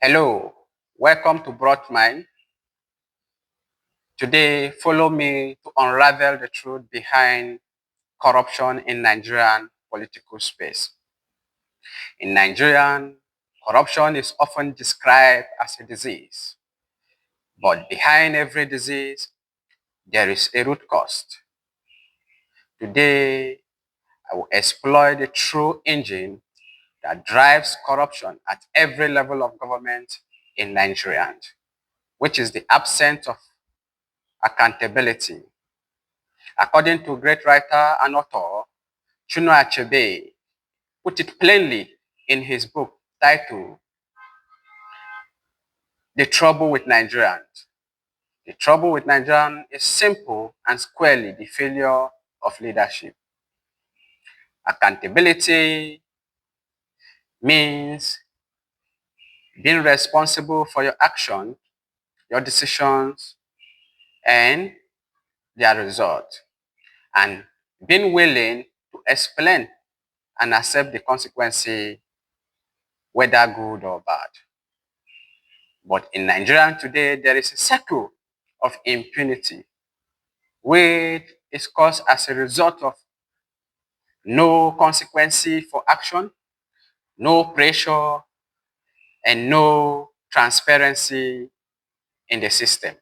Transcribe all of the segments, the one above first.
Hello, welcome to Broad Mind. Today, follow me to unravel the truth behind corruption in Nigerian political space. In Nigerian, corruption is often described as a disease, but behind every disease, there is a root cause. Today, I will explore the true engine that drives corruption at every level of government in Nigeria, which is the absence of accountability. According to great writer and author Chinua Achebe, put it plainly in his book titled The Trouble with Nigerians. The trouble with Nigerians is simple and squarely the failure of leadership. Accountability means being responsible for your action, your decisions, and their result, and being willing to explain and accept the consequences, whether good or bad. But in Nigeria today, there is a cycle of impunity, which is caused as a result of no consequence for action, no pressure, and no transparency in the system.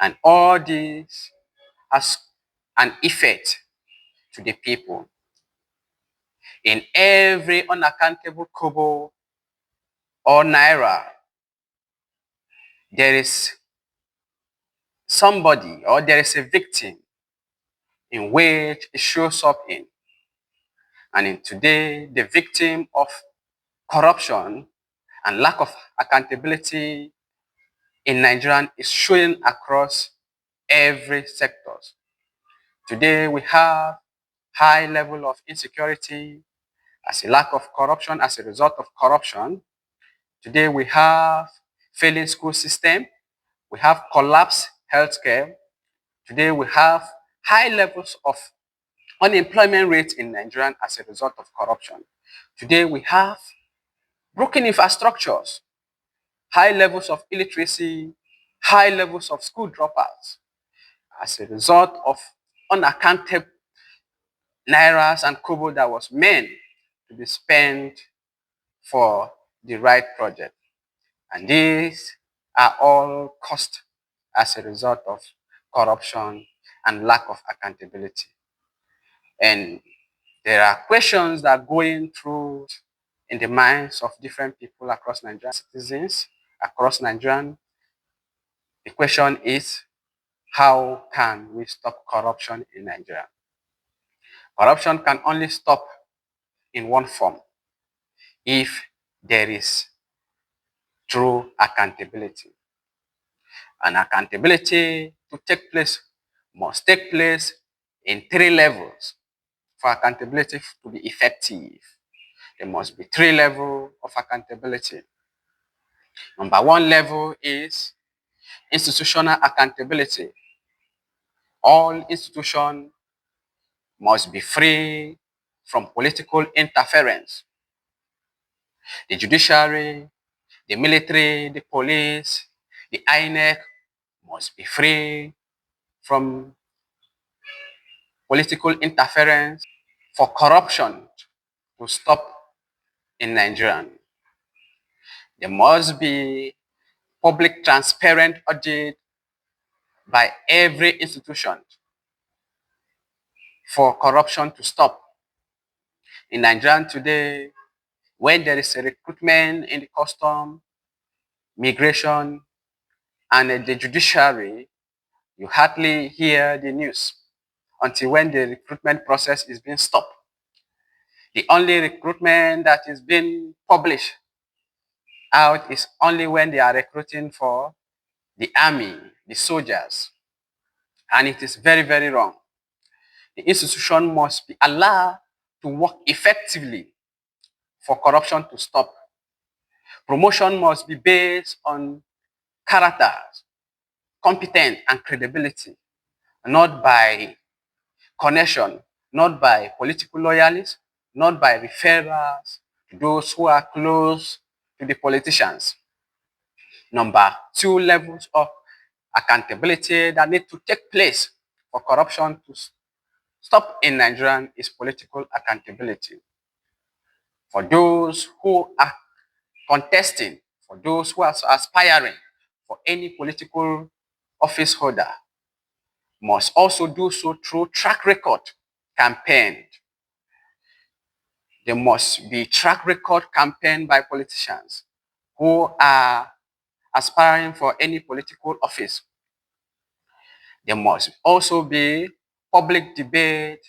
And all this has an effect to the people. In every unaccountable kobo or naira, there is somebody or there is a victim in which it shows up in. And in today, the victim of corruption and lack of accountability in Nigeria is showing across every sector. Today, we have high level of insecurity as a lack of corruption, as a result of corruption. Today, we have failing school system. We have collapsed healthcare. Today, we have high levels of unemployment rate in Nigeria as a result of corruption. Today, we have broken infrastructures, high levels of illiteracy, high levels of school dropouts as a result of unaccounted nairas and kobo that was meant to be spent for the right project. And these are all caused as a result of corruption and lack of accountability. And there are questions that are going through in the minds of different people across Nigerian citizens, across Nigerian. The question is, how can we stop corruption in Nigeria? Corruption can only stop in one form, if there is true accountability. And accountability to take place must take place in three levels. For accountability to be effective, there must be three levels of accountability. Number one level is institutional accountability. All institutions must be free from political interference. The judiciary, the military, the police, the INEC must be free from political interference for corruption to stop in Nigeria. There must be public transparent audit by every institution for corruption to stop. In Nigeria today, when there is a recruitment in the custom, migration, and the judiciary, you hardly hear the news until when the recruitment process is being stopped. The only recruitment that is being published out is only when they are recruiting for the army, the soldiers. And it is very, very wrong. The institution must be allowed to work effectively for corruption to stop. Promotion must be based on character, competence, and credibility, not by connection, not by political loyalists, not by referrals to those who are close to the politicians. Number two, levels of accountability that need to take place for corruption to stop in Nigeria is political accountability. For those who are contesting, for those who are aspiring for any political office holder, must also do so through track record campaign. There must be track record campaign by politicians who are aspiring for any political office. There must also be public debate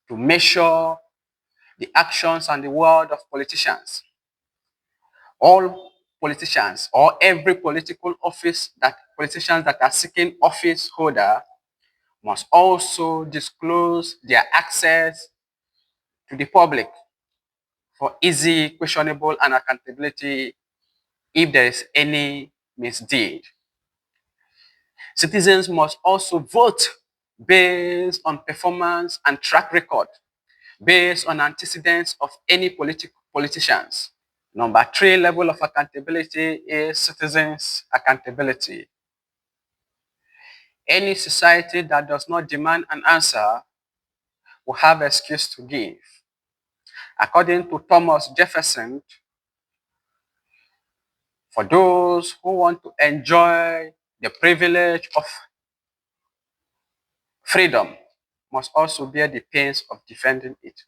to measure the actions and the word of politicians. All politicians or every political office that politicians that are seeking office holder must also disclose their access to the public for easy, questionable, and accountability if there is any misdeed. Citizens must also vote based on performance and track record, based on antecedents of any politicians. Number three level of accountability is citizens' accountability. Any society that does not demand an answer will have excuse to give. According to Thomas Jefferson, for those who want to enjoy the privilege of freedom must also bear the pains of defending it.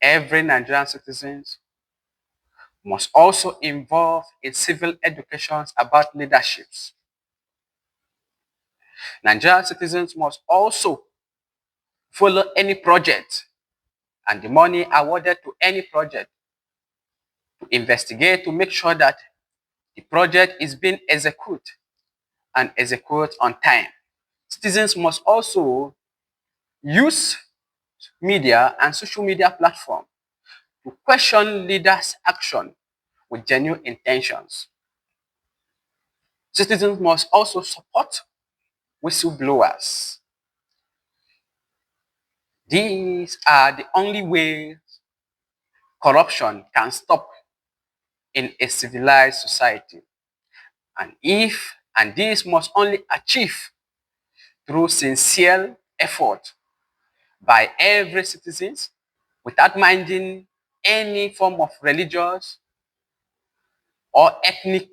Every Nigerian citizen must also involve in civil educations about leaderships. Nigerian citizens must also follow any project and the money awarded to any project to investigate to make sure that the project is being executed and executed on time. Citizens must also use media and social media platforms to question leaders' action with genuine intentions. Citizens must also support whistleblowers. These are the only ways corruption can stop in a civilized society. And this must only achieve through sincere effort by every citizen without minding any form of religious or ethnic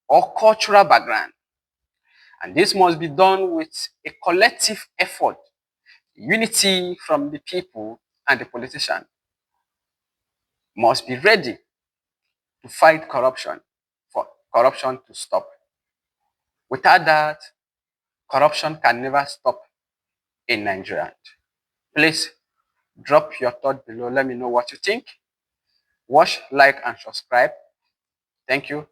or cultural background. And this must be done with a collective effort, unity from the people and the politician must be ready to fight corruption for corruption to stop. Without that, corruption can never stop in Nigeria. Please drop your thought below. Let me know what you think. Watch, like, and subscribe. Thank you.